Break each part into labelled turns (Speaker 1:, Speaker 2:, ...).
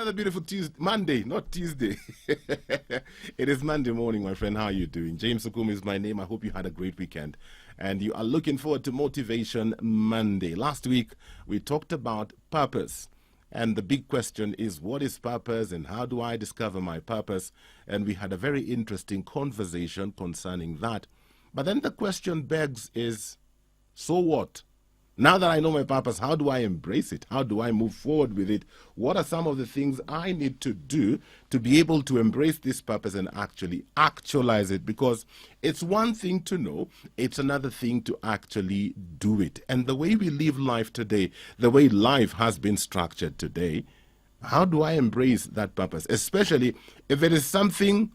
Speaker 1: Another beautiful Tuesday, Monday, not Tuesday. It is Monday morning, my friend. How are you doing? James Okumu is my name. I hope you had a great weekend. And you are looking forward to Motivation Monday. Last week, we talked about purpose. And the big question is, what is purpose and how do I discover my purpose? And we had a very interesting conversation concerning that. But then the question begs is, so what? Now that I know my purpose, how do I embrace it? How do I move forward with it? What are some of the things I need to do to be able to embrace this purpose and actually actualize it? Because it's one thing to know, it's another thing to actually do it. And the way we live life today, the way life has been structured today, how do I embrace that purpose? Especially if it is something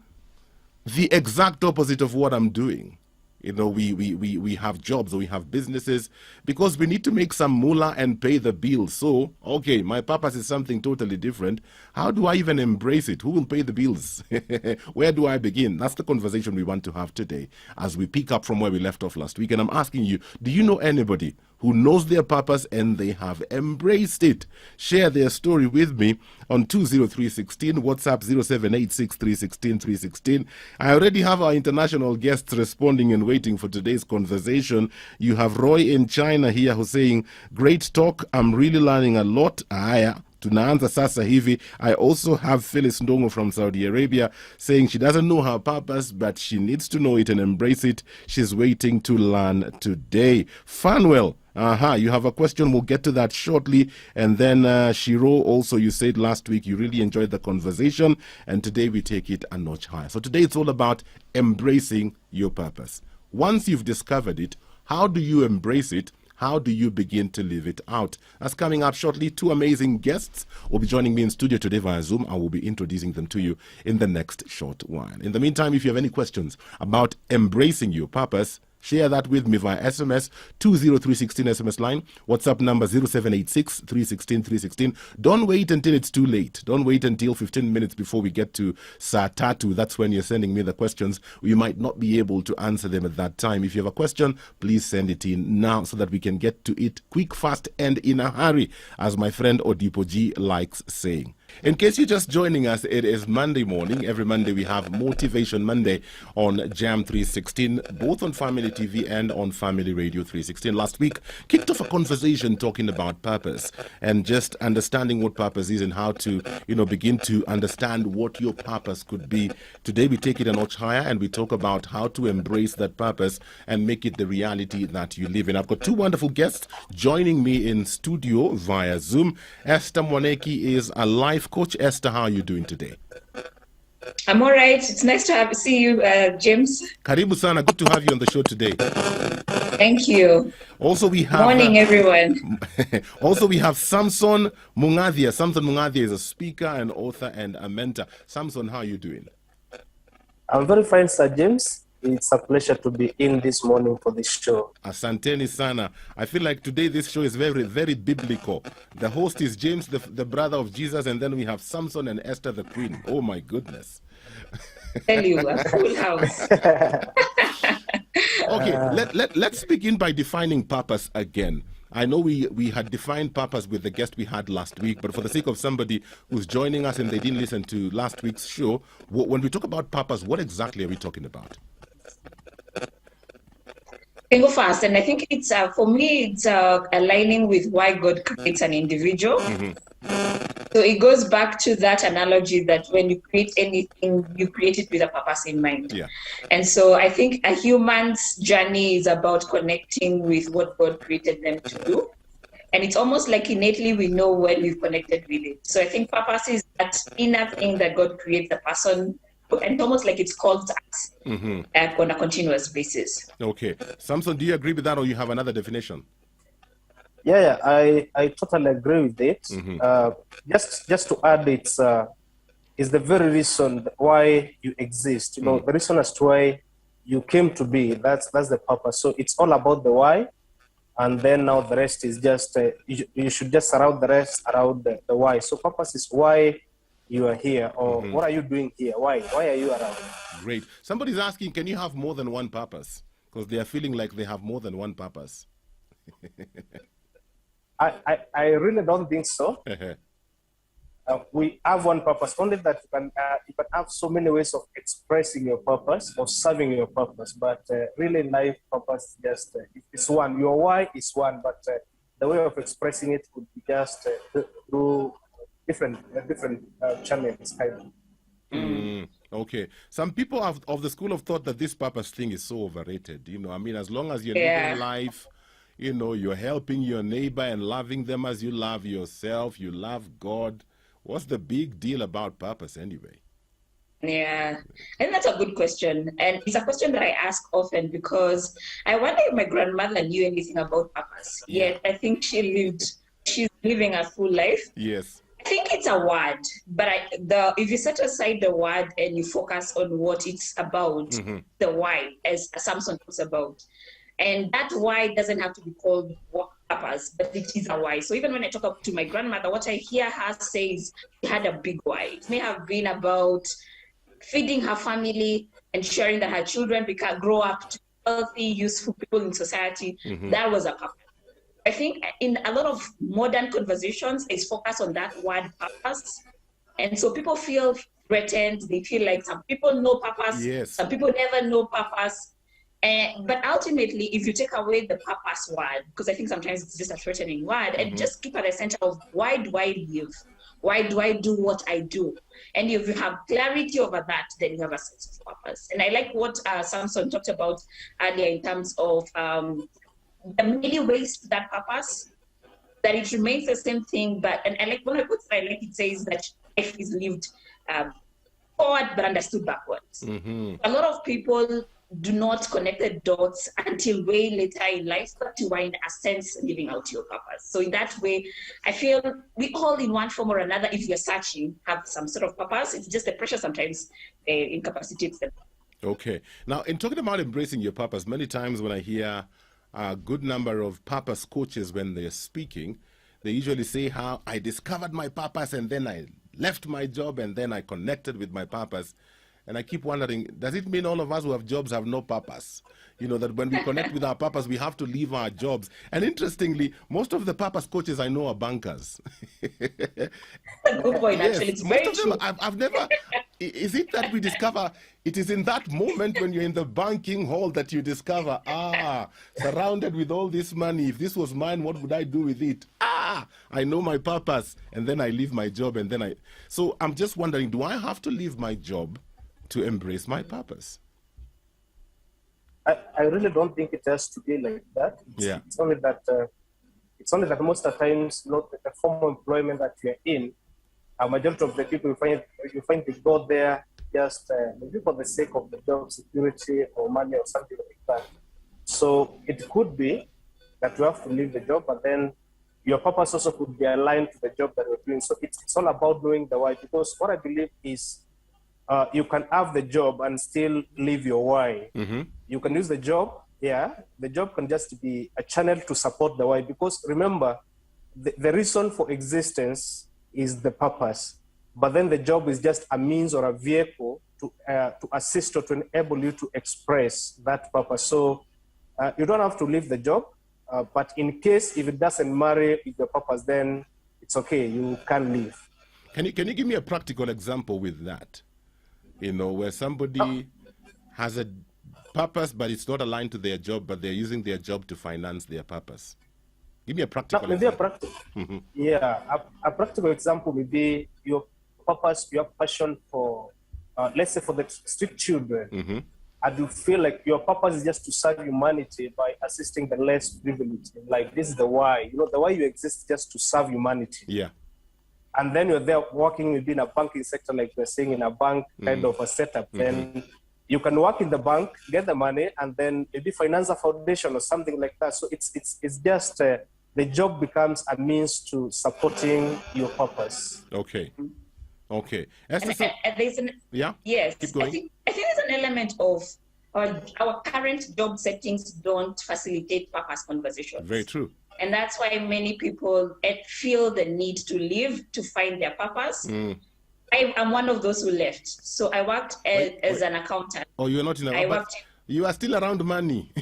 Speaker 1: the exact opposite of what I'm doing. You know, we have jobs or we have businesses because we need to make some moolah and pay the bills. So, okay, my purpose is something totally different. How do I even embrace it? Who will pay the bills? Where do I begin? That's the conversation we want to have today as we pick up from where we left off last week. And I'm asking you, do you know anybody who knows their purpose and they have embraced it? Share their story with me on 20316, WhatsApp 0786316316. I already have our international guests responding and waiting for today's conversation. You have Roy in China here who's saying, great talk, I'm really learning a lot. Tunaanza sasa hivi. I also have Phyllis Ndongo from Saudi Arabia saying she doesn't know her purpose, but she needs to know it and embrace it. She's waiting to learn today. Fanwell, you have a question. We'll get to that shortly. And then Shiro, also, you said last week you really enjoyed the conversation, and today we take it a notch higher. So today it's all about embracing your purpose. Once you've discovered it, how do you embrace it? How do you begin to live it out? That's coming up shortly. Two amazing guests will be joining me in studio today via Zoom. I will be introducing them to you in the next short while. In the meantime, if you have any questions about embracing your purpose, share that with me via SMS 20316 SMS line. WhatsApp number 0786 316 316. Don't wait until it's too late. Don't wait until 15 minutes before we get to Satatu. That's when you're sending me the questions. We might not be able to answer them at that time. If you have a question, please send it in now so that we can get to it quick, fast, and in a hurry, as my friend Odipo G likes saying. In case you're just joining us, it is Monday morning. Every Monday we have Motivation Monday on Jam 316, both on Family TV and on Family Radio 316. Last week, kicked off a conversation talking about purpose and just understanding what purpose is and how to, begin to understand what your purpose could be. Today we take it a notch higher and we talk about how to embrace that purpose and make it the reality that you live in. I've got two wonderful guests joining me in studio via Zoom. Esther Mwaneki is a life coach. Esther, how are you doing today?
Speaker 2: I'm all right. It's nice to see you, James.
Speaker 1: Karibu sana. Good to have you on the show today.
Speaker 2: Thank you.
Speaker 1: Also, we have
Speaker 2: morning, everyone.
Speaker 1: Also, we have Samson Mung'athia. Samson Mung'athia is a speaker, an author, and a mentor. Samson, how are you doing?
Speaker 3: I'm very fine, Sir James. It's a pleasure to be in this morning for this show.
Speaker 1: Asanteni sana. I feel like today this show is very, very biblical. The host is James, the brother of Jesus, and then we have Samson and Esther, the queen. Oh, my goodness.
Speaker 2: Tell you, a full house.
Speaker 1: Okay, let's begin by defining purpose again. I know we had defined purpose with the guest we had last week, but for the sake of somebody who's joining us and they didn't listen to last week's show, when we talk about purpose, what exactly are we talking about?
Speaker 2: I go fast, and I think it's for me it's aligning with why God creates an individual. Mm-hmm. So it goes back to that analogy that when you create anything, you create it with a purpose in mind.
Speaker 1: Yeah.
Speaker 2: And so I think a human's journey is about connecting with what God created them to do. And it's almost like innately we know when we've connected with it. So I think purpose is that inner thing that God creates a person, and almost like it's called to us on a continuous basis.
Speaker 1: Okay. Samson, do you agree with that or you have another definition?
Speaker 3: Yeah, I totally agree with it. Mm-hmm. Just to add, it's the very reason why you exist. The reason as to why you came to be. That's the purpose. So it's all about the why, and then now the rest is just you should just surround the rest around the why. So purpose is why you are here, or what are you doing here? Why are you around?
Speaker 1: Great. Somebody's asking, can you have more than one purpose? Because they are feeling like they have more than one purpose.
Speaker 3: I really don't think so. we have one purpose, only that you can have so many ways of expressing your purpose or serving your purpose. But really, in life, purpose just it's one. Your why is one, but the way of expressing it would be just through different channels, kind of.
Speaker 1: Okay. Some people have of the school of thought that this purpose thing is so overrated. I mean, as long as you're living life, you're helping your neighbor and loving them as you love yourself, you love God. What's the big deal about purpose anyway?
Speaker 2: Yeah, I think that's a good question. And it's a question that I ask often because I wonder if my grandmother knew anything about purpose. Yet I think she's living a full life.
Speaker 1: Yes.
Speaker 2: I think it's a word, but if you set aside the word and you focus on what it's about, the why, as Samson talks about, and that why doesn't have to be called purpose, but it is a why. So even when I talk to my grandmother, what I hear her say is she had a big why. It may have been about feeding her family, ensuring that her children grow up to healthy, useful people in society. That was a purpose. I think in a lot of modern conversations, it's focused on that word purpose. And so people feel threatened. They feel like some people know purpose, some people never know purpose. But ultimately, if you take away the purpose word, because I think sometimes it's just a threatening word, and just keep at the center of why do I live? Why do I do what I do? And if you have clarity over that, then you have a sense of purpose. And I like what Samson talked about earlier in terms of the many ways to that purpose, that it remains the same thing. And I like when I put it says that life is lived forward but understood backwards. A lot of people do not connect the dots until way later in life, but you are in a sense living out your purpose. So in that way, I feel we all in one form or another, if you're searching, have some sort of purpose. It's just the pressure sometimes incapacitates them.
Speaker 1: Okay. Now, in talking about embracing your purpose, many times when I hear a good number of purpose coaches, when they're speaking, they usually say how I discovered my purpose and then I left my job and then I connected with my purpose. And I keep wondering, does it mean all of us who have jobs have no purpose? That when we connect with our purpose, we have to leave our jobs. And interestingly, most of the purpose coaches I know are bankers.
Speaker 2: Good point, actually. It's very
Speaker 1: most of them, I've never... Is it that we discover, it is in that moment when you're in the banking hall that you discover, surrounded with all this money, if this was mine, what would I do with it? I know my purpose. And then I leave my job and then So I'm just wondering, do I have to leave my job to embrace my purpose?
Speaker 3: I really don't think it has to be like that. It's only that most of the times, the form of employment that you're in, a majority of the people you find they go there just maybe for the sake of the job security or money or something like that. So it could be that you have to leave the job, but then your purpose also could be aligned to the job that you're doing. So it's all about knowing the why, because what I believe is you can have the job and still live your why. You can use the job, the job can just be a channel to support the why, because remember, the reason for existence is the purpose, but then the job is just a means or a vehicle to assist or to enable you to express that purpose. So you don't have to leave the job, but in case if it doesn't marry with your purpose, then it's okay, you can leave.
Speaker 1: Can you give me a practical example with that? Where somebody has a purpose, but it's not aligned to their job, but they're using their job to finance their purpose. Give me a practical example.
Speaker 3: A practical example would be your purpose, your passion for, let's say, for the street children. And you feel like your purpose is just to serve humanity by assisting the less privileged. Like, this is the why. The why you exist just to serve humanity.
Speaker 1: Yeah.
Speaker 3: And then you're there working within a banking sector, like we're saying, in a bank kind of a setup. Then you can work in the bank, get the money, and then maybe finance a foundation or something like that. So it's just the job becomes a means to supporting your purpose.
Speaker 1: Okay.
Speaker 2: Yes.
Speaker 1: Keep going.
Speaker 2: I think there's an element of our current job settings don't facilitate purpose conversations.
Speaker 1: Very true.
Speaker 2: And that's why many people feel the need to leave to find their purpose. I'm one of those who left. So I worked as an accountant.
Speaker 1: Oh, you're not in a bank? You are still around money.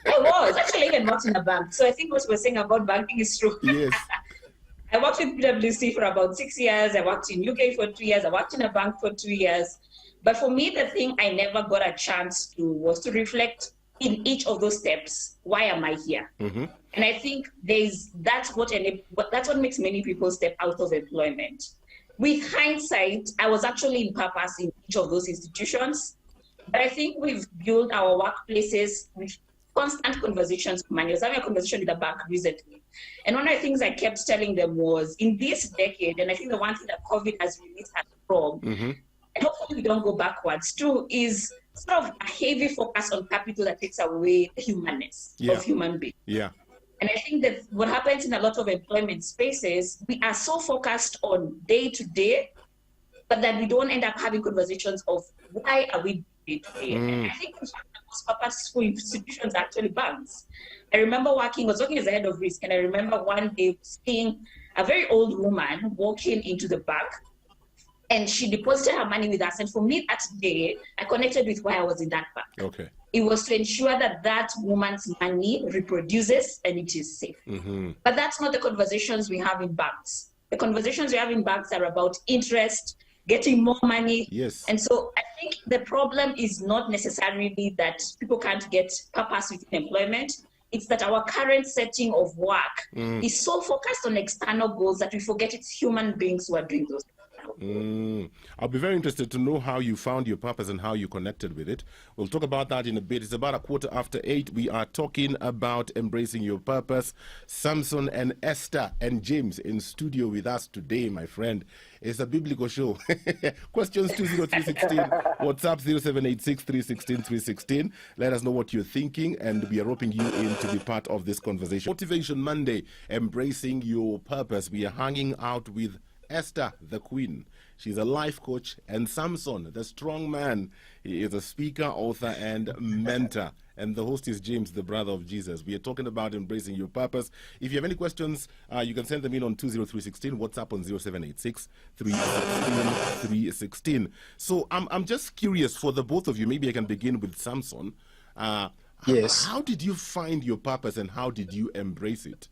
Speaker 2: I was actually even not in a bank. So I think what we're saying about banking is true.
Speaker 1: Yes.
Speaker 2: I worked with PwC for about 6 years. I worked in UK for 2 years. I worked in a bank for 2 years. But for me, the thing I never got a chance to was to reflect in each of those steps. Why am I here?
Speaker 1: Mm-hmm.
Speaker 2: And I think that's what makes many people step out of employment. With hindsight, I was actually in purpose in each of those institutions. But I think we've built our workplaces with constant conversations. I was having a conversation with a bank recently. And one of the things I kept telling them was, in this decade, and I think the one thing that COVID has released us from,
Speaker 1: Mm-hmm.
Speaker 2: and hopefully we don't go backwards too, is sort of a heavy focus on capital that takes away the humanness of human beings.
Speaker 1: Yeah.
Speaker 2: And I think that what happens in a lot of employment spaces, we are so focused on day to day, but that we don't end up having conversations of why are we day to day. And I think the most purposeful institutions are actually banks. I remember I was working as a head of risk, and I remember one day seeing a very old woman walking into the bank, and she deposited her money with us. And for me that day, I connected with why I was in that bank.
Speaker 1: Okay.
Speaker 2: It was to ensure that that woman's money reproduces and it is safe.
Speaker 1: Mm-hmm.
Speaker 2: But that's not the conversations we have in banks. The conversations we have in banks are about interest, getting more money.
Speaker 1: Yes.
Speaker 2: And so I think the problem is not necessarily that people can't get purpose within employment. It's that our current setting of work is so focused on external goals that we forget it's human beings who are doing those things.
Speaker 1: I'll be very interested to know how you found your purpose and how you connected with it. We'll talk about that in a bit. It's about 8:15. We are talking about embracing your purpose. Samson and Esther and James in studio with us today, my friend. It's a biblical show. Questions 20316, WhatsApp 0786 316 316. Let us know what you're thinking, and we are roping you in to be part of this conversation. Motivation Monday, embracing your purpose. We are hanging out with Esther, the Queen. She's a life coach, and Samson, the strong man. He is a speaker, author, and mentor. And the host is James, the brother of Jesus. We are talking about embracing your purpose. If you have any questions, you can send them in on 20316, WhatsApp on 0786 316 316. So I'm just curious for the both of you. Maybe I can begin with Samson.
Speaker 3: Yes.
Speaker 1: How did you find your purpose, and how did you embrace it?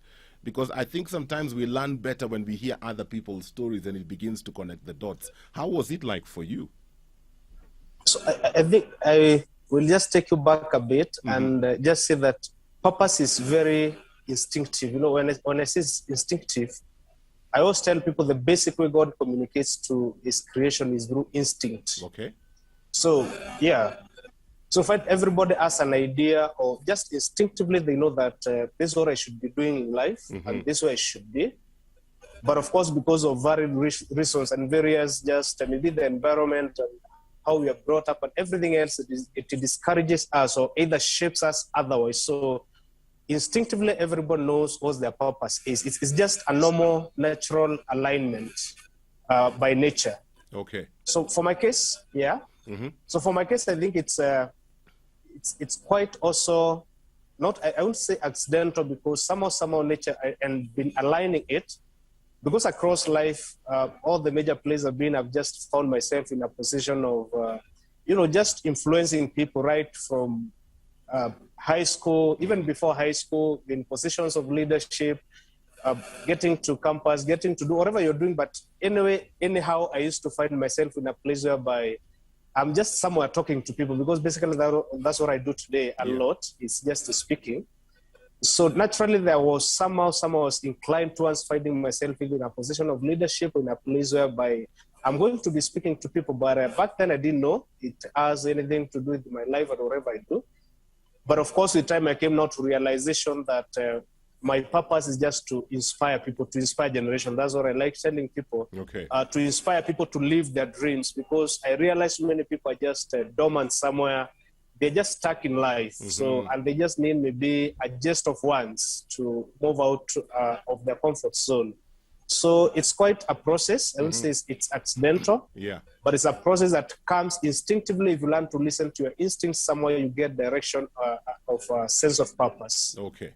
Speaker 1: Because I think sometimes we learn better when we hear other people's stories and it begins to connect the dots. How was it like for you?
Speaker 3: So I think I will just take you back a bit and just say that purpose is very instinctive. You know, when I say instinctive, I always tell people the basic way God communicates to his creation is through instinct.
Speaker 1: Okay.
Speaker 3: So, yeah. So if everybody has an idea, or just instinctively they know that this is what I should be doing in life, and this is where I should be. But of course, because of varied reasons and various just maybe the environment and how we are brought up and everything else, it discourages us or either shapes us otherwise. So instinctively, everybody knows what their purpose is. It's just a normal, natural alignment by nature.
Speaker 1: Okay.
Speaker 3: So for my case, yeah. So for my case, I think it's quite also not, I wouldn't say accidental, because somehow nature and been aligning it, because across life, all the major places I've just found myself in a position of, just influencing people right from high school, even before high school, in positions of leadership, getting to campus, getting to do whatever you're doing. But anyhow, I used to find myself in a place whereby I'm just somewhere talking to people, because basically that's what I do today a lot. It's just speaking. So naturally, there was somehow I was inclined towards finding myself in a position of leadership, in a place whereby I'm going to be speaking to people. But back then, I didn't know it has anything to do with my life or whatever I do. But of course, with time, I came now to realization that my purpose is just to inspire people, to inspire generation. That's what I like telling people, to inspire people to live their dreams, because I realize many people are just dormant somewhere. They're just stuck in life. So, and they just need maybe a gist of once to move out of their comfort zone. So it's quite a process. I would say it's accidental, but it's a process that comes instinctively. If you learn to listen to your instincts, somewhere you get direction of a sense of purpose.
Speaker 1: Okay.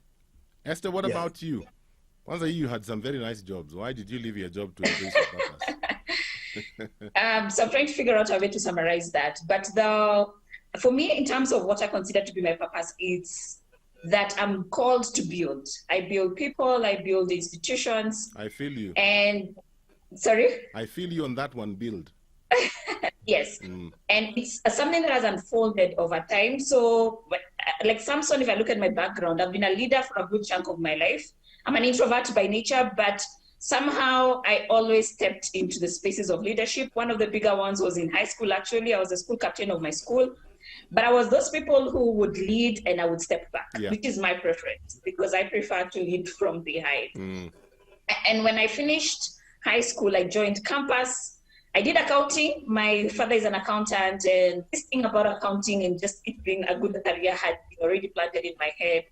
Speaker 1: Esther, what about you? Once you had some very nice jobs. Why did you leave your job to embrace your purpose?
Speaker 2: So I'm trying to figure out a way to summarize that. But for me, in terms of what I consider to be my purpose, it's that I'm called to build. I build people, I build institutions.
Speaker 1: I feel you.
Speaker 2: And, sorry?
Speaker 1: I feel you on that one, build.
Speaker 2: Yes. And it's something that has unfolded over time. So, like Samson, if I look at my background, I've been a leader for a good chunk of my life. I'm an introvert by nature, but somehow I always stepped into the spaces of leadership. One of the bigger ones was in high school, actually. I was the school captain of my school. But I was those people who would lead and I would step back, which is my preference, because I prefer to lead from behind. And when I finished high school, I joined campus. I did accounting. My father is an accountant, and this thing about accounting and just it being a good career had been already planted in my head.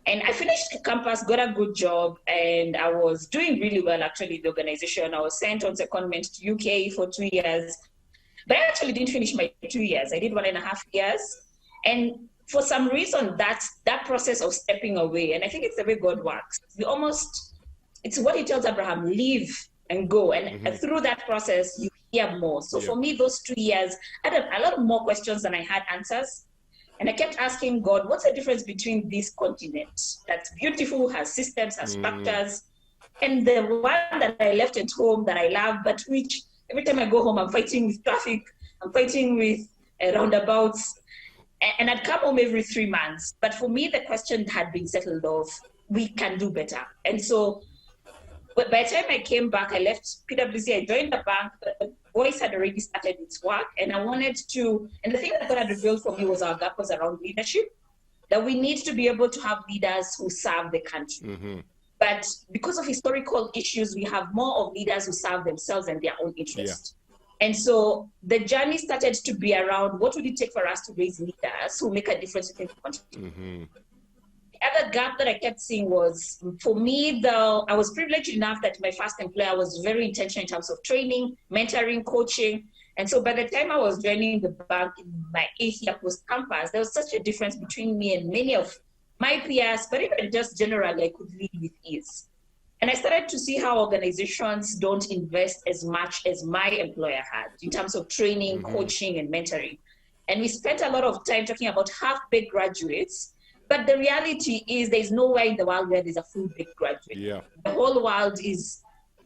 Speaker 2: And I finished campus, got a good job, and I was doing really well, actually, in the organization. I was sent on secondment to UK for 2 years. But I actually didn't finish my 2 years. I did 1.5 years. And for some reason, that process of stepping away, and I think it's the way God works. It's what he tells Abraham, leave and go. And through that process, you hear more. So for me, those 2 years, I had a lot more questions than I had answers. And I kept asking God, what's the difference between this continent that's beautiful, has systems, has structures, and the one that I left at home that I love, but which every time I go home, I'm fighting with traffic, I'm fighting with roundabouts, and I'd come home every 3 months. But for me, the question had been settled of, we can do better. And so by the time I came back, I left PwC, I joined the bank, but the voice had already started its work, and I wanted to, and the thing that God had revealed for me was our gap was around leadership, that we need to be able to have leaders who serve the country. But because of historical issues, we have more of leaders who serve themselves and their own interest. And so the journey started to be around what would it take for us to raise leaders who make a difference within the country. The other gap that I kept seeing was, for me, though, I was privileged enough that my first employer was very intentional in terms of training, mentoring, coaching. And so by the time I was joining the bank in my 8th year post-campus, there was such a difference between me and many of my peers, but even just generally, I could lead with ease. And I started to see how organizations don't invest as much as my employer had in terms of training, coaching, and mentoring. And we spent a lot of time talking about half-baked graduates, but the reality is there's nowhere in the world where there's a full-baked graduate. The whole world is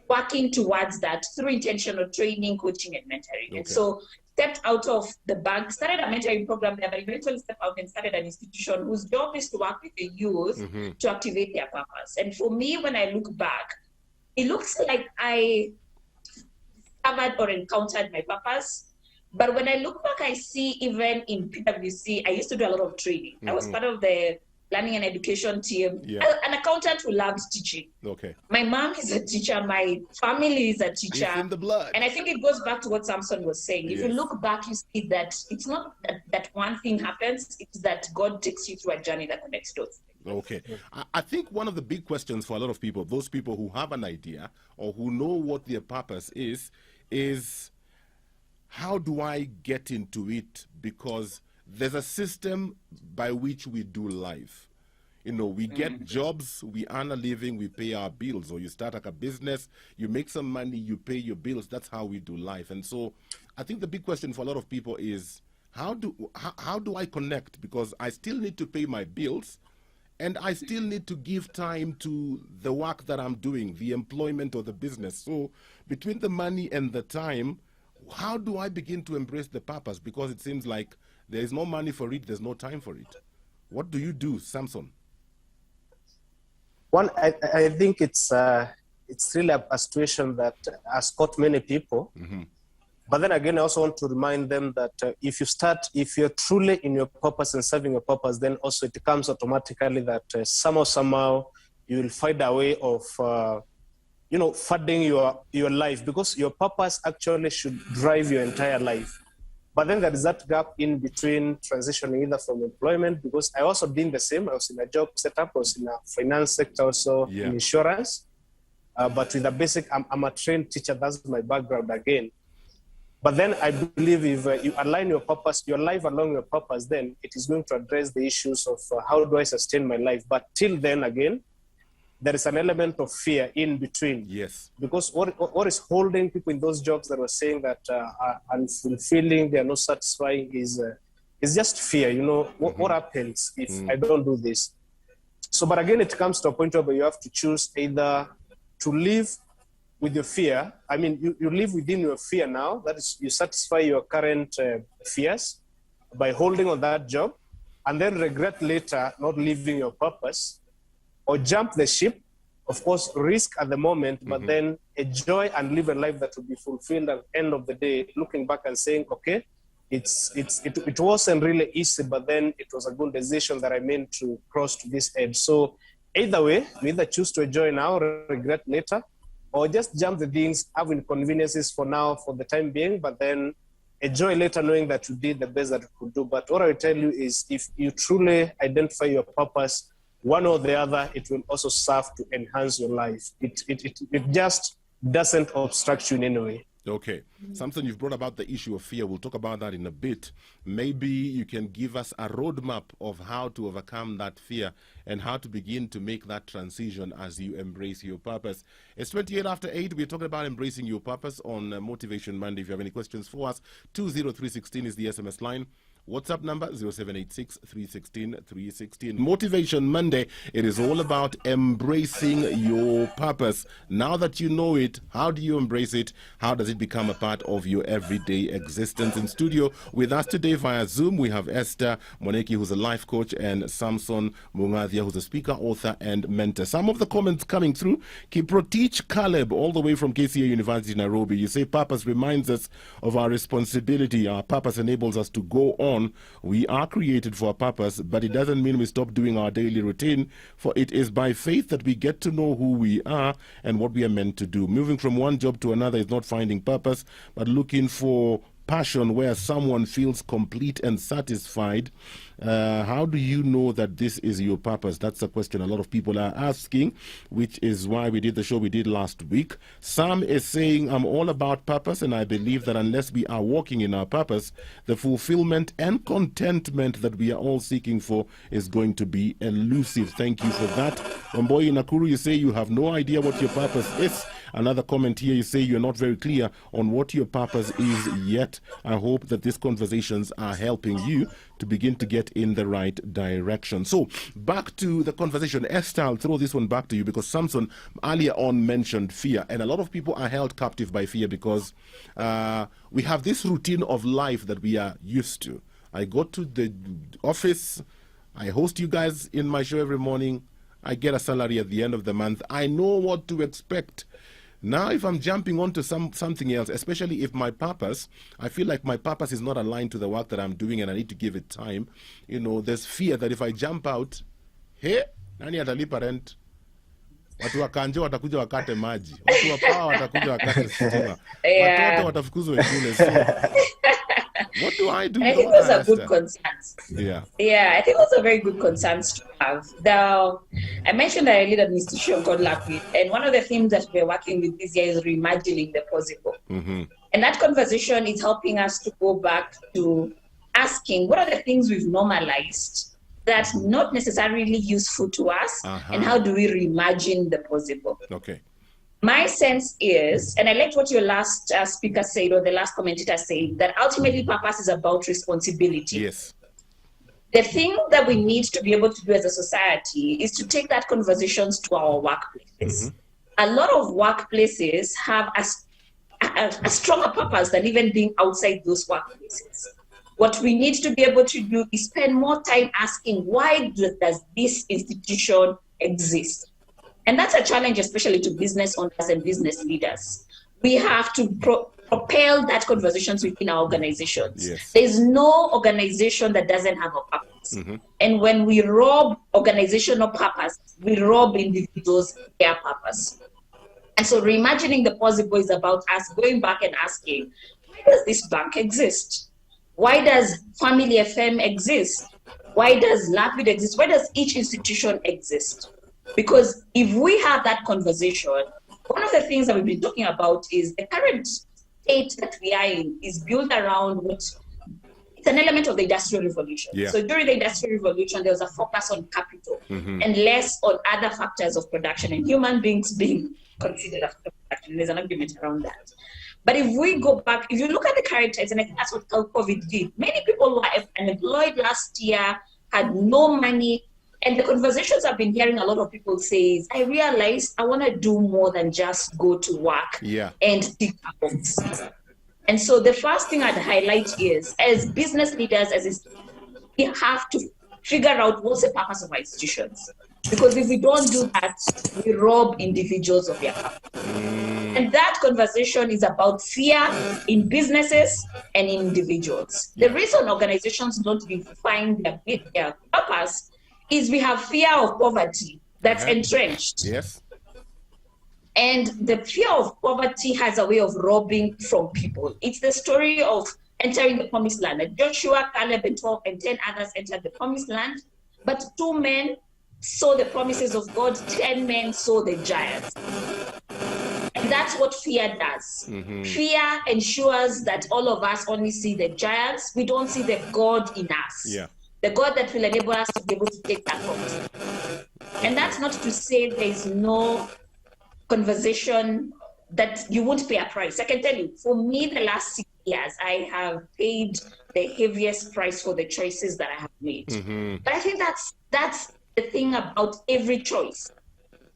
Speaker 2: working towards that through intentional training, coaching, and mentoring. And so stepped out of the bank, started a mentoring program there, but eventually stepped out and started an institution whose job is to work with the youth to activate their purpose. And for me, when I look back, it looks like I discovered or encountered my purpose. But when I look back, I see even in PwC, I used to do a lot of training. I was part of the learning and education team, an accountant who loved teaching. My mom is a teacher. My family is a teacher.
Speaker 1: It's in the blood.
Speaker 2: And I think it goes back to what Samson was saying. If you look back, you see that it's not that one thing happens. It's that God takes you through a journey that connects those things.
Speaker 1: I think one of the big questions for a lot of people, those people who have an idea or who know what their purpose is how do I get into it? Because there's a system by which we do life. You know, we get jobs, we earn a living, we pay our bills. Or you start like a business, you make some money, you pay your bills. That's how we do life. And so I think the big question for a lot of people is, how do I connect? Because I still need to pay my bills, and I still need to give time to the work that I'm doing, the employment or the business. So between the money and the time, how do I begin to embrace the purpose? Because it seems like there is no money for it, there's no time for it. What do you do, Samson?
Speaker 3: One, I think it's really a situation that has caught many people. But then again, I also want to remind them that if you're truly in your purpose and serving your purpose, then also it comes automatically that somehow you will find a way of funding your life, because your purpose actually should drive your entire life. But then there is that gap in between transitioning either from employment, because I also did the same. I was in a job setup, I was in a finance sector, also in insurance. But with a basic, I'm a trained teacher, that's my background again. But then I believe if you align your purpose, your life along your purpose, then it is going to address the issues of how do I sustain my life. But till then again, there is an element of fear in between. Because what is holding people in those jobs that were saying that are unfulfilling, they are not satisfying, is just fear. You know, what happens if I don't do this? So, but again, it comes to a point where you have to choose either to live with your fear. I mean, you live within your fear now. That is, you satisfy your current fears by holding on that job, and then regret later not living your purpose, or jump the ship. Of course, risk at the moment, but then enjoy and live a life that will be fulfilled at the end of the day, looking back and saying, okay, it wasn't really easy, but then it was a good decision that I made to cross to this edge. So either way, you either choose to enjoy now, regret later, or just jump the things, have inconveniences for now, for the time being, but then enjoy later knowing that you did the best that you could do. But what I will tell you is, if you truly identify your purpose, one or the other, it will also serve to enhance your life. It just doesn't obstruct you in any way.
Speaker 1: Okay. Samson, you've brought about the issue of fear. We'll talk about that in a bit. Maybe you can give us a roadmap of how to overcome that fear and how to begin to make that transition as you embrace your purpose. It's 28 after 8. We're talking about embracing your purpose on Motivation Monday. If you have any questions for us, 20316 is the SMS line. WhatsApp number 0786 316 316. Motivation Monday, it is all about embracing your purpose. Now that you know it, how do you embrace it? How does it become a part of your everyday existence? In studio with us today via Zoom, we have Esther Moneki, who's a life coach, and Samson Mung'athia, who's a speaker, author, and mentor. Some of the comments coming through. Kiprotich Caleb, all the way from KCA University, Nairobi. You say purpose reminds us of our responsibility. Our purpose enables us to go on. We are created for a purpose, but it doesn't mean we stop doing our daily routine, for it is by faith that we get to know who we are and what we are meant to do. Moving from one job to another is not finding purpose, but looking for passion where someone feels complete and satisfied. How do you know that this is your purpose? That's a question a lot of people are asking, which is why we did the show we did last week. Sam is saying, I'm all about purpose, and I believe that unless we are walking in our purpose, the fulfillment and contentment that we are all seeking for is going to be elusive. Thank you for that. Wamboi Nakuru, you say you have no idea what your purpose is. Another comment here, you say you're not very clear on what your purpose is yet. I hope that these conversations are helping you to begin to get in the right direction. So, back to the conversation. Esther, I'll throw this one back to you because Samson earlier on mentioned fear. And a lot of people are held captive by fear because we have this routine of life that we are used to. I go to the office, I host you guys in my show every morning, I get a salary at the end of the month. I know what to expect. Now, if I'm jumping onto something else, especially if my purpose, I feel like my purpose is not aligned to the work that I'm doing and I need to give it time, you know, there's fear that if I jump out, hey, nani atalipa rent? Watu wa Kanjo watakuja wakate maji. Watu wa Pawa watakuja wakate stima. Watoto watafukuzwa shule. So, what do I do?
Speaker 2: And I think those are good concerns.
Speaker 1: Yeah,
Speaker 2: I think those are very good concerns to have. I mentioned that I lead an institution called Lapid, and one of the themes that we're working with this year is reimagining the possible.
Speaker 1: Mm-hmm.
Speaker 2: And that conversation is helping us to go back to asking what are the things we've normalized that's not necessarily useful to us, and how do we reimagine the possible?
Speaker 1: Okay.
Speaker 2: My sense is, and I liked what your last speaker said, or the last commentator said, that ultimately purpose is about responsibility.
Speaker 1: Yes.
Speaker 2: The thing that we need to be able to do as a society is to take that conversations to our workplaces. A lot of workplaces have a stronger purpose than even being outside those workplaces. What we need to be able to do is spend more time asking, why does this institution exist? And that's a challenge, especially to business owners and business leaders. We have to propel that conversations within our organizations.
Speaker 1: Yes.
Speaker 2: There's no organization that doesn't have a purpose. And when we rob organizational purpose, we rob individuals their purpose. And so reimagining the possible is about us going back and asking, why does this bank exist? Why does Family FM exist? Why does Lapid exist? Why does each institution exist? Because if we have that conversation, one of the things that we've been talking about is the current state that we are in is built around it's an element of the Industrial Revolution.
Speaker 1: Yeah.
Speaker 2: So during the Industrial Revolution, there was a focus on capital and less on other factors of production, and human beings being considered as production. There's an argument around that. But if we go back, if you look at the current times, and I think that's what COVID did, many people who were unemployed last year, had no money, And the conversations I've been hearing a lot of people say is, I realized I want to do more than just go to work and tick a box. And so the first thing I'd highlight is, as business leaders, we have to figure out what's the purpose of our institutions. Because if we don't do that, we rob individuals of their purpose. And that conversation is about fear in businesses and in individuals. The reason organizations don't define their purpose is we have fear of poverty that's entrenched.
Speaker 1: Yes.
Speaker 2: And the fear of poverty has a way of robbing from people. It's the story of entering the promised land. Joshua, Caleb, and 12 and 10 others entered the promised land, but 2 men saw the promises of God, 10 men saw the giants. And that's what fear does. Fear ensures that all of us only see the giants. We don't see the God in us.
Speaker 1: Yeah.
Speaker 2: The God that will enable us to be able to take that promise. And that's not to say there is no conversation that you won't pay a price. I can tell you, for me, the last 6 years, I have paid the heaviest price for the choices that I have made. But I think that's the thing about every choice.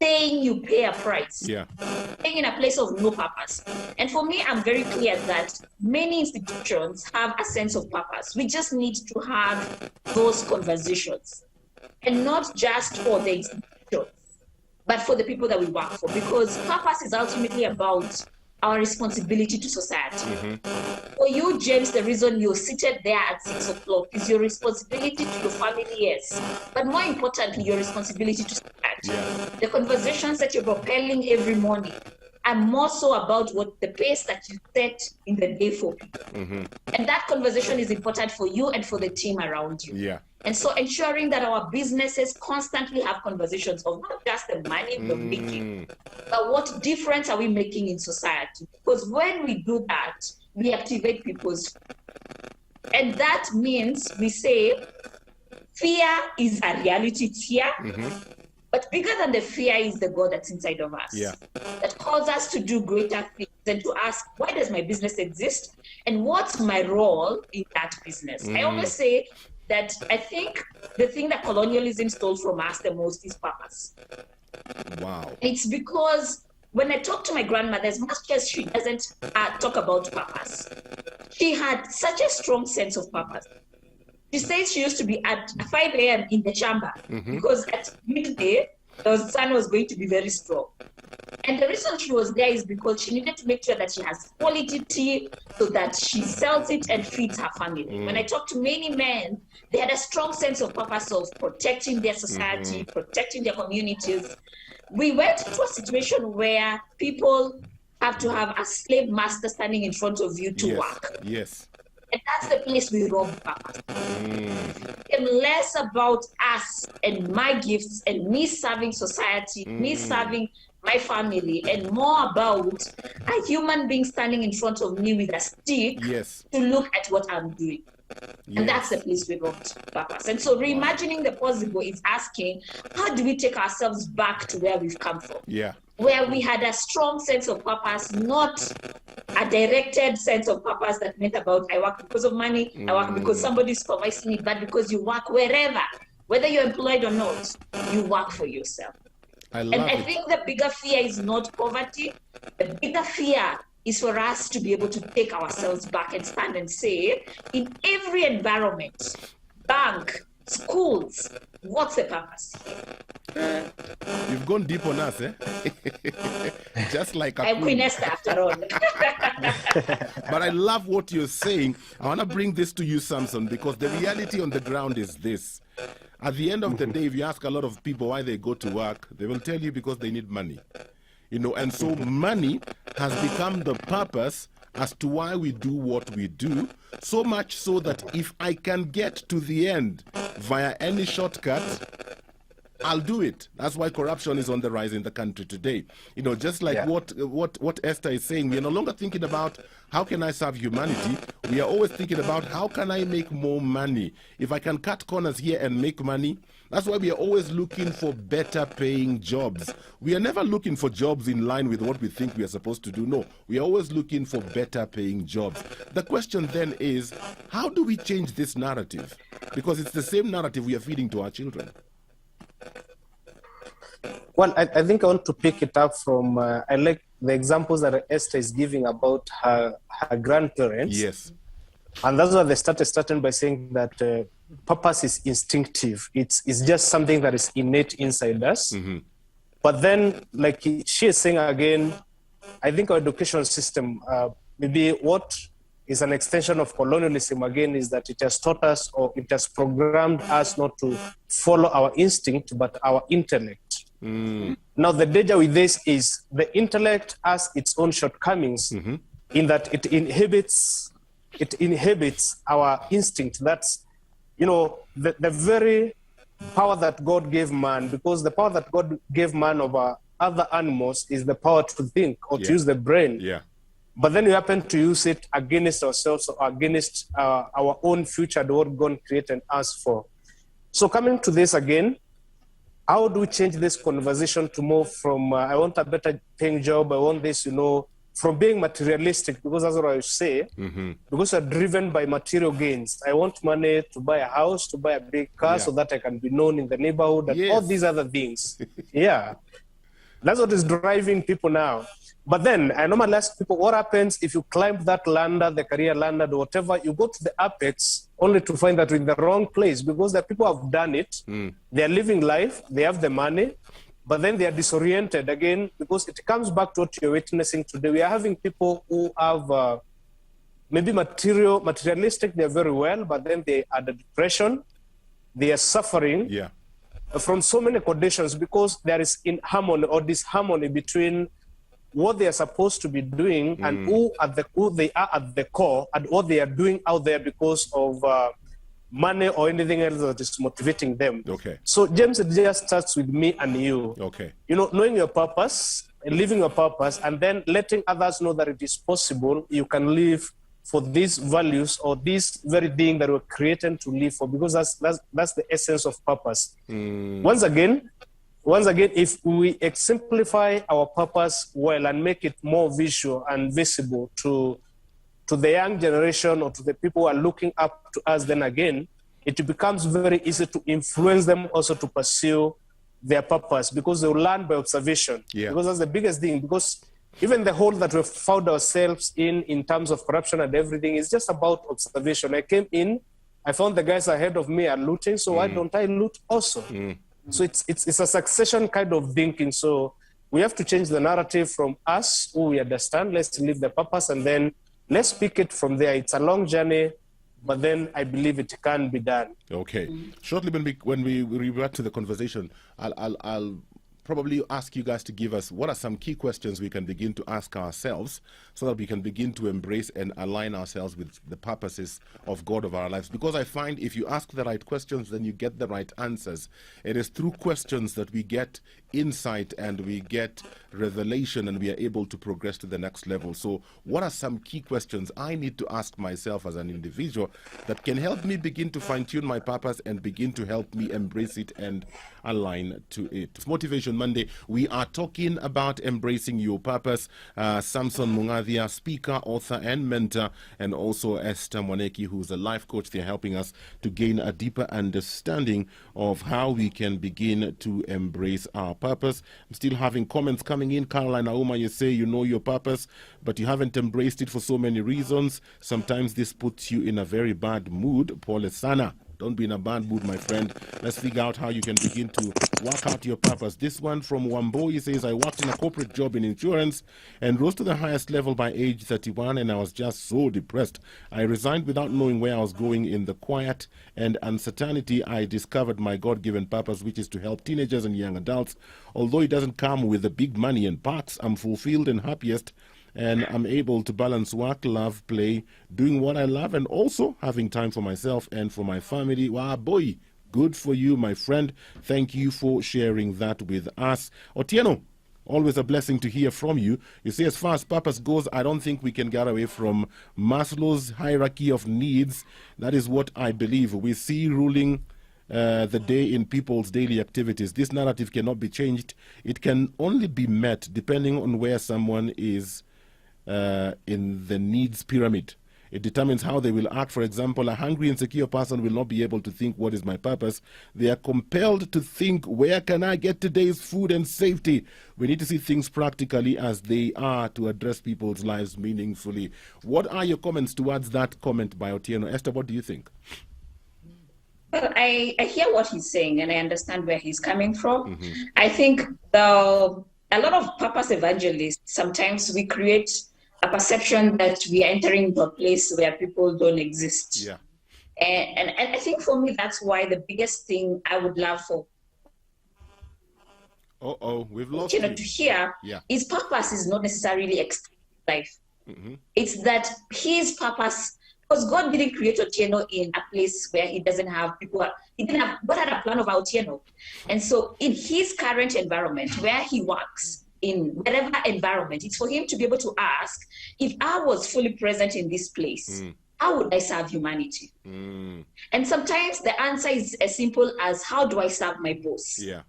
Speaker 2: Saying you pay a price. Staying in a place of no purpose. And for me, I'm very clear that many institutions have a sense of purpose. We just need to have those conversations. And not just for the institutions, but for the people that we work for. Because purpose is ultimately about our responsibility to society. For you, James, the reason you're seated there at 6 o'clock is your responsibility to your family, yes. But more importantly, your responsibility to society. The conversations that you're propelling every morning are more so about what the pace that you set in the day for people. And that conversation is important for you and for the team around you. And so ensuring that our businesses constantly have conversations of not just the money we're making, but what difference are we making in society? Because when we do that, we activate people's, and that means we say fear is a reality, it's here. But bigger than the fear is the God that's inside of us, that calls us to do greater things and to ask, why does my business exist? And what's my role in that business? I always say that I think the thing that colonialism stole from us the most is purpose.
Speaker 1: Wow.
Speaker 2: It's because when I talk to my grandmother, as much as she doesn't talk about purpose, she had such a strong sense of purpose. She says she used to be at 5 a.m. in the chamber because at midday, the sun was going to be very strong. And the reason she was there is because she needed to make sure that she has quality tea so that she sells it and feeds her family. When I talk to many men, they had a strong sense of purpose of protecting their society, protecting their communities. We went to a situation where people have to have a slave master standing in front of you to work. And that's the place we rob purpose. And less about us and my gifts and me serving society, me serving my family, and more about a human being standing in front of me with a stick to look at what I'm doing. And that's the place we rob purpose. And so reimagining the possible is asking, how do we take ourselves back to where we've come from? Where we had a strong sense of purpose, not a directed sense of purpose that meant about I work because of money, I work because somebody's supervising me, but because you work wherever, whether you're employed or not, you work for yourself. I think the bigger fear is not poverty. The bigger fear is for us to be able to take ourselves back and stand and say, in every environment, bank, schools, what's the purpose?
Speaker 1: You've gone deep on us, eh? Just like
Speaker 2: I'm Queen Esther after all.
Speaker 1: But I love what you're saying. I want to bring this to you, Samson, because the reality on the ground is this. At the end of the day, if you ask a lot of people why they go to work, they will tell you because they need money. You know, and so money has become the purpose as to why we do what we do, so much so that if I can get to the end via any shortcut, I'll do it. That's why corruption is on the rise in the country today. You know, just like what Esther is saying, we are no longer thinking about how can I serve humanity. We are always thinking about how can I make more money. If I can cut corners here and make money, that's why we are always looking for better paying jobs. We are never looking for jobs in line with what we think we are supposed to do. No, we are always looking for better paying jobs. The question then is, how do we change this narrative? Because it's the same narrative we are feeding to our children.
Speaker 3: Well, I think I want to pick it up from, I like the examples that Esther is giving about her grandparents.
Speaker 1: Yes.
Speaker 3: And that's why they started by saying that purpose is instinctive. It's just something that is innate inside us.
Speaker 1: Mm-hmm.
Speaker 3: But then, like she is saying again, I think our education system, maybe what is an extension of colonialism again, is that it has taught us, or it has programmed us not to follow our instinct, but our intellect.
Speaker 1: Mm.
Speaker 3: Now, the danger with this is the intellect has its own shortcomings,
Speaker 1: Mm-hmm.
Speaker 3: in that it inhibits our instinct. That's, the very power that God gave man, because the power that God gave man over other animals is the power to think or to use the brain.
Speaker 1: Yeah.
Speaker 3: But then we happen to use it against ourselves or against our own future, the what God created us for. So coming to this again, how do we change this conversation to move from, I want a better paying job, I want this, from being materialistic, because that's what I say,
Speaker 1: Mm-hmm.
Speaker 3: because we're driven by material gains. I want money to buy a house, to buy a big car, so that I can be known in the neighborhood, and all these other things. Yeah. That's what is driving people now. But then I normally ask people, what happens if you climb that ladder, the career ladder, or whatever, you go to the apex only to find that you're in the wrong place, because the people have done it. They're living life, they have the money, but then they are disoriented again, because it comes back to what you're witnessing today. We are having people who have maybe materialistic, they're very well, but then they are the depression, they are suffering from so many conditions, because there is inharmony or disharmony between what they are supposed to be doing and who they are at the core, and what they are doing out there because of money or anything else that is motivating them.
Speaker 1: Okay.
Speaker 3: So James, it just starts with me and you.
Speaker 1: Okay.
Speaker 3: Knowing your purpose, living your purpose, and then letting others know that it is possible you can live for these values or this very thing that we're created to live for, because that's the essence of purpose. Once again, if we exemplify our purpose well and make it more visual and visible to the young generation or to the people who are looking up to us, then again, it becomes very easy to influence them also to pursue their purpose, because they will learn by observation.
Speaker 1: Yeah.
Speaker 3: Because that's the biggest thing, because even the hole that we've found ourselves in terms of corruption and everything, is just about observation. I came in, I found the guys ahead of me are looting, so why don't I loot also? So it's a succession kind of thinking. So we have to change the narrative from us, who we understand, let's live the purpose, and then let's pick it from there. It's a long journey, but then I believe it can be done.
Speaker 1: Okay. Shortly, when we revert to the conversation, I'll probably ask you guys to give us what are some key questions we can begin to ask ourselves, so that we can begin to embrace and align ourselves with the purposes of God of our lives. Because I find if you ask the right questions, then you get the right answers. It is through questions that we get insight and we get revelation, and we are able to progress to the next level. So what are some key questions I need to ask myself as an individual that can help me begin to fine-tune my purpose and begin to help me embrace it and align to it? It's Motivation Monday. We are talking about embracing your purpose. Samson Mung'athia, speaker, author, and mentor, and also Esther Mwaneki, who's a life coach. They're helping us to gain a deeper understanding of how we can begin to embrace our purpose. I'm still having comments coming in. Caroline Auma, you say you know your purpose, but you haven't embraced it for so many reasons. Sometimes this puts you in a very bad mood. Paul Sana, don't be in a bad mood, my friend. Let's figure out how you can begin to work out your purpose. This one from Wambo, he says, I worked in a corporate job in insurance and rose to the highest level by age 31, and I was just so depressed. I resigned without knowing where I was going. In the quiet and uncertainty, I discovered my God-given purpose, which is to help teenagers and young adults. Although it doesn't come with the big money and perks, I'm fulfilled and happiest, and I'm able to balance work, love, play, doing what I love, and also having time for myself and for my family. Wow, boy, good for you, my friend. Thank you for sharing that with us. Otieno, always a blessing to hear from you. You say, as far as purpose goes, I don't think we can get away from Maslow's hierarchy of needs. That is what I believe. We see ruling the day in people's daily activities. This narrative cannot be changed. It can only be met depending on where someone is in the needs pyramid. It determines how they will act. For example, a hungry, insecure person will not be able to think, what is my purpose? They are compelled to think, where can I get today's food and safety? We need to see things practically as they are to address people's lives meaningfully. What are your comments towards that comment by Otieno? Esther, what do you think?
Speaker 2: Well, I hear what he's saying, and I understand where he's coming from. I think a lot of purpose evangelists, sometimes we create a perception that we are entering into a place where people don't exist.
Speaker 1: Yeah.
Speaker 2: And I think for me, that's why the biggest thing I would love for
Speaker 1: we've lost
Speaker 2: to hear his purpose is not necessarily extreme life. It's that his purpose, because God didn't create Otieno in a place where he doesn't have people. God had a plan of Otieno. And so in his current environment, where he works, in whatever environment, it's for him to be able to ask, if I was fully present in this place, how would I serve humanity? And sometimes the answer is as simple as, how do I serve my boss?
Speaker 1: Yeah.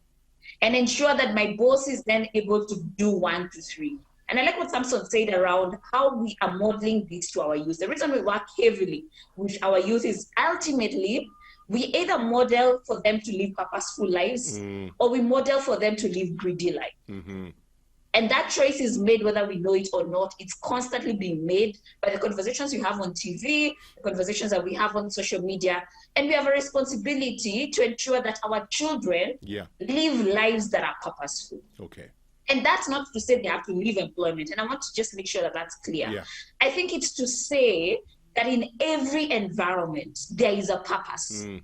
Speaker 2: And ensure that my boss is then able to do 1, 2, 3. And I like what Samson said around how we are modeling this to our youth. The reason we work heavily with our youth is ultimately we either model for them to live purposeful lives or we model for them to live greedy life. And that choice is made whether we know it or not. It's constantly being made by the conversations we have on TV, the conversations that we have on social media. And we have a responsibility to ensure that our children live lives that are purposeful.
Speaker 1: Okay.
Speaker 2: And that's not to say they have to leave employment. And I want to just make sure that that's clear.
Speaker 1: Yeah.
Speaker 2: I think it's to say that in every environment, there is a purpose. And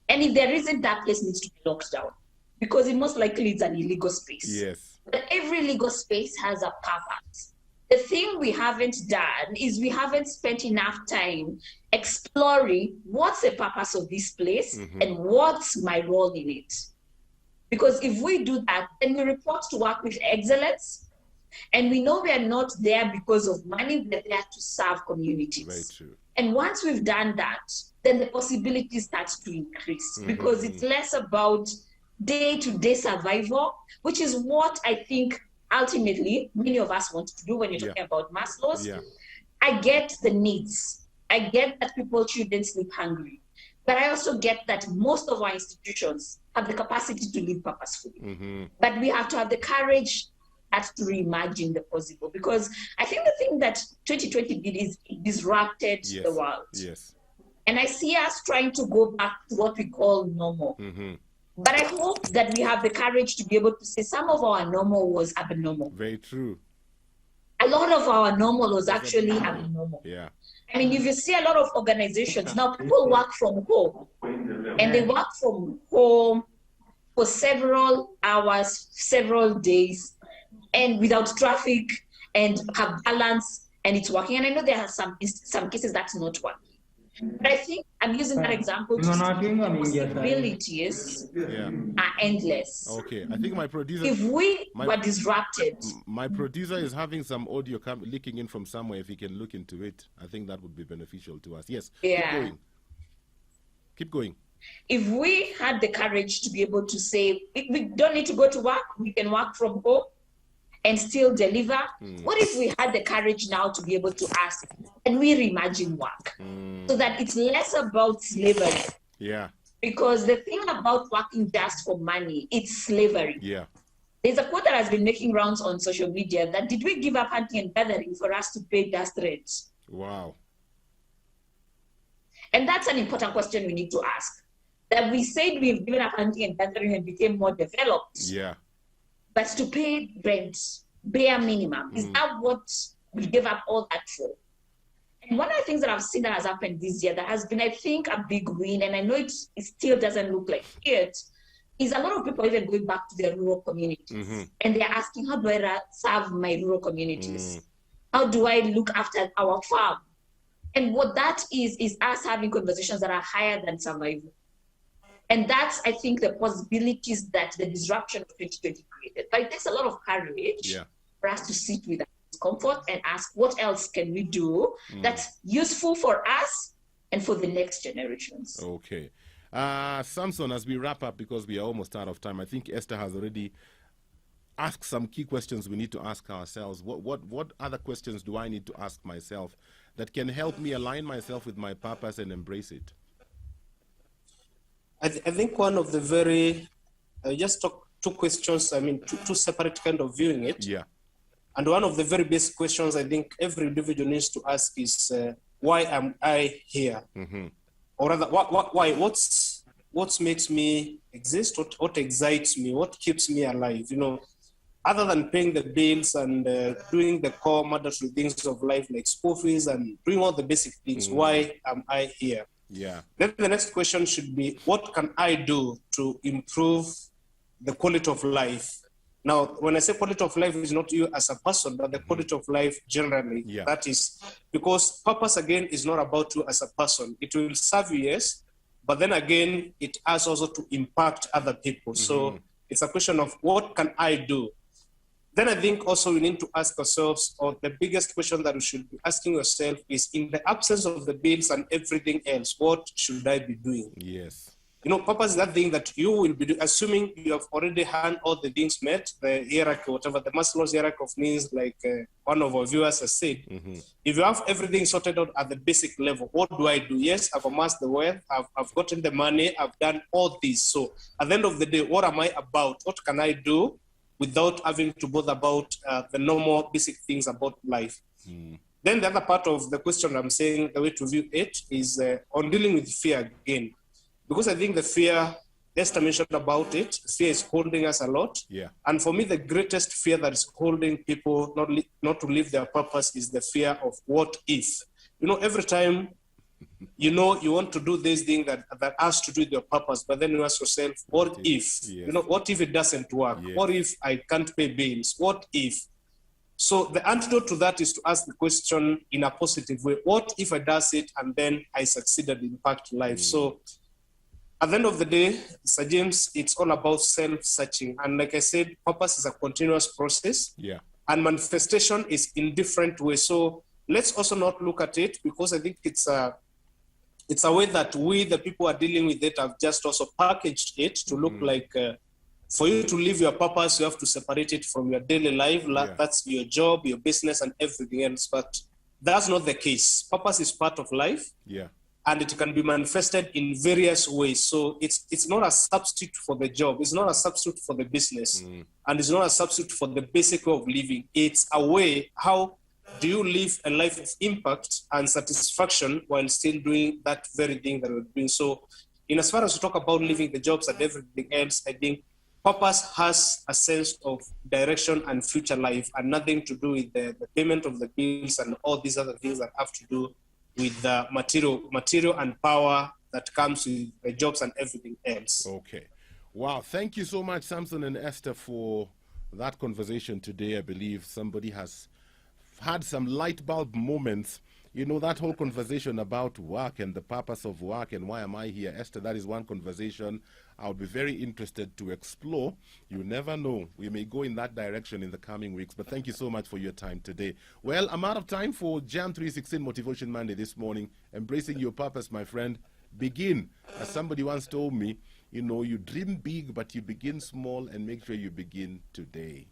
Speaker 2: if there isn't, that place needs to be locked down, because it most likely is an illegal space.
Speaker 1: Yes.
Speaker 2: But every legal space has a purpose. The thing we haven't done is we haven't spent enough time exploring what's the purpose of this place and what's my role in it. Because if we do that, then we report to work with excellence, and we know we are not there because of money, we're there to serve communities.
Speaker 1: Very true.
Speaker 2: And once we've done that, then the possibility starts to increase, because it's less about day-to-day survival, which is what I think ultimately many of us want to do when you're talking about Maslow's. I get the needs. I get that people shouldn't sleep hungry. But I also get that most of our institutions have the capacity to live purposefully. But we have to have the courage to reimagine the possible. Because I think the thing that 2020 did is it disrupted the world.
Speaker 1: Yes.
Speaker 2: And I see us trying to go back to what we call normal. But I hope that we have the courage to be able to say some of our normal was abnormal.
Speaker 1: Very true.
Speaker 2: A lot of our normal was actually abnormal.
Speaker 1: Yeah.
Speaker 2: I mean, if you see a lot of organizations, now people work from home, and they work from home for several hours, several days, and without traffic, and have balance, and it's working. And I know there are some cases that's not working. But I think I'm using that example to say the possibilities are endless.
Speaker 1: Okay, I think my producer...
Speaker 2: If we were disrupted...
Speaker 1: My producer is having some audio leaking in from somewhere. If he can look into it, I think that would be beneficial to us. Yes, keep going.
Speaker 2: If we had the courage to be able to say, we don't need to go to work, we can work from home and still deliver. What if we had the courage now to be able to ask, can we reimagine work? So that it's less about slavery.
Speaker 1: Yeah.
Speaker 2: Because the thing about working just for money, it's slavery.
Speaker 1: Yeah.
Speaker 2: There's a quote that has been making rounds on social media that, did we give up hunting and gathering for us to pay dust rent?
Speaker 1: Wow.
Speaker 2: And that's an important question we need to ask. That we said we've given up hunting and gathering and became more developed.
Speaker 1: Yeah.
Speaker 2: But to pay rent, bare minimum, is that what we gave up all that for? And one of the things that I've seen that has happened this year that has been, I think, a big win, and I know it still doesn't look like it, is a lot of people even going back to their rural communities. And they're asking, how do I serve my rural communities? How do I look after our farm? And what that is us having conversations that are higher than survival. And that's, I think, the possibilities that the disruption of 2020 created. But it takes a lot of courage for us to sit with our discomfort and ask, what else can we do that's useful for us and for the next generations?
Speaker 1: Okay. Samson, as we wrap up, because we are almost out of time, I think Esther has already asked some key questions we need to ask ourselves. What other questions do I need to ask myself that can help me align myself with my purpose and embrace it?
Speaker 3: I think one of the very, just talk two questions, I mean, two separate kind of viewing it.
Speaker 1: Yeah.
Speaker 3: And one of the very basic questions I think every individual needs to ask is, why am I here?
Speaker 1: Mm-hmm.
Speaker 3: Or rather, why? What makes me exist? What excites me? What keeps me alive? You know, other than paying the bills and doing the core mandatory things of life like school fees and doing all the basic things, why am I here?
Speaker 1: Yeah.
Speaker 3: Then the next question should be, what can I do to improve the quality of life? Now, when I say quality of life, it's not you as a person, but the quality of life generally.
Speaker 1: Yeah.
Speaker 3: That is because purpose, again, is not about you as a person. It will serve you, yes, but then again, it has also to impact other people. So it's a question of what can I do? Then I think also we need to ask ourselves, or the biggest question that we should be asking yourself is, in the absence of the bills and everything else, what should I be doing?
Speaker 1: Yes.
Speaker 3: You know, purpose is that thing that you will be doing, assuming you have already had all the things met, the hierarchy, whatever, the Maslow's hierarchy of needs, like one of our viewers has said. If you have everything sorted out at the basic level, what do I do? Yes, I've amassed the wealth, I've gotten the money, I've done all this. So at the end of the day, what am I about? What can I do without having to bother about the normal basic things about life? Then the other part of the question I'm saying, the way to view it is on dealing with fear again. Because I think the fear, Esther mentioned about it, fear is holding us a lot.
Speaker 1: Yeah.
Speaker 3: And for me, the greatest fear that is holding people not to live their purpose is the fear of what if. You know, every time you know you want to do this thing that has to do with your purpose, but then you ask yourself, what if?
Speaker 1: Yes.
Speaker 3: You know, what if it doesn't work?
Speaker 1: Yes.
Speaker 3: What if I can't pay bills? What if? So the antidote to that is to ask the question in a positive way. What if I does it and then I succeeded in impact life? So at the end of the day, Sir James, it's all about self-searching. And like I said, purpose is a continuous process.
Speaker 1: Yeah.
Speaker 3: And manifestation is in different ways. So let's also not look at it, because I think it's a way that we, the people who are dealing with it, have just also packaged it to look like for you to live your purpose, you have to separate it from your daily life.
Speaker 1: Yeah.
Speaker 3: That's your job, your business, and everything else. But that's not the case. Purpose is part of life.
Speaker 1: Yeah.
Speaker 3: And it can be manifested in various ways. So it's not a substitute for the job. It's not a substitute for the business. And it's not a substitute for the basic way of living. It's a way, how do you live a life of impact and satisfaction while still doing that very thing that we're doing? So in as far as we talk about living the jobs and everything else, I think purpose has a sense of direction and future life, and nothing to do with the payment of the bills and all these other things that have to do with the material and power that comes with the jobs and everything else.
Speaker 1: Okay. Wow. Thank you so much, Samson and Esther, for that conversation today. I believe somebody has had some light bulb moments. You know, that whole conversation about work and the purpose of work and why am I here, Esther, that is one conversation I would be very interested to explore. You never know. We may go in that direction in the coming weeks. But thank you so much for your time today. Well, I'm out of time for Jam 316 Motivation Monday this morning. Embracing your purpose, my friend. Begin. As somebody once told me, you know, you dream big, but you begin small, and make sure you begin today.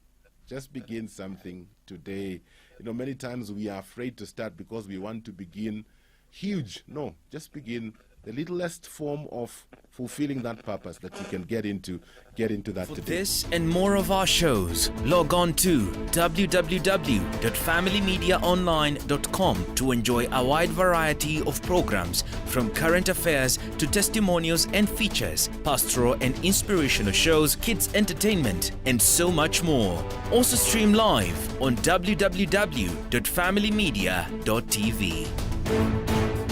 Speaker 1: Just begin something today. You know, many times we are afraid to start because we want to begin huge. No, just begin the littlest form of fulfilling that purpose that you can get into that
Speaker 4: For
Speaker 1: today.
Speaker 4: this and more of our shows, log on to www.familymediaonline.com to enjoy a wide variety of programs, from current affairs to testimonials and features, pastoral and inspirational shows, kids entertainment, and so much more. Also stream live on www.familymedia.tv.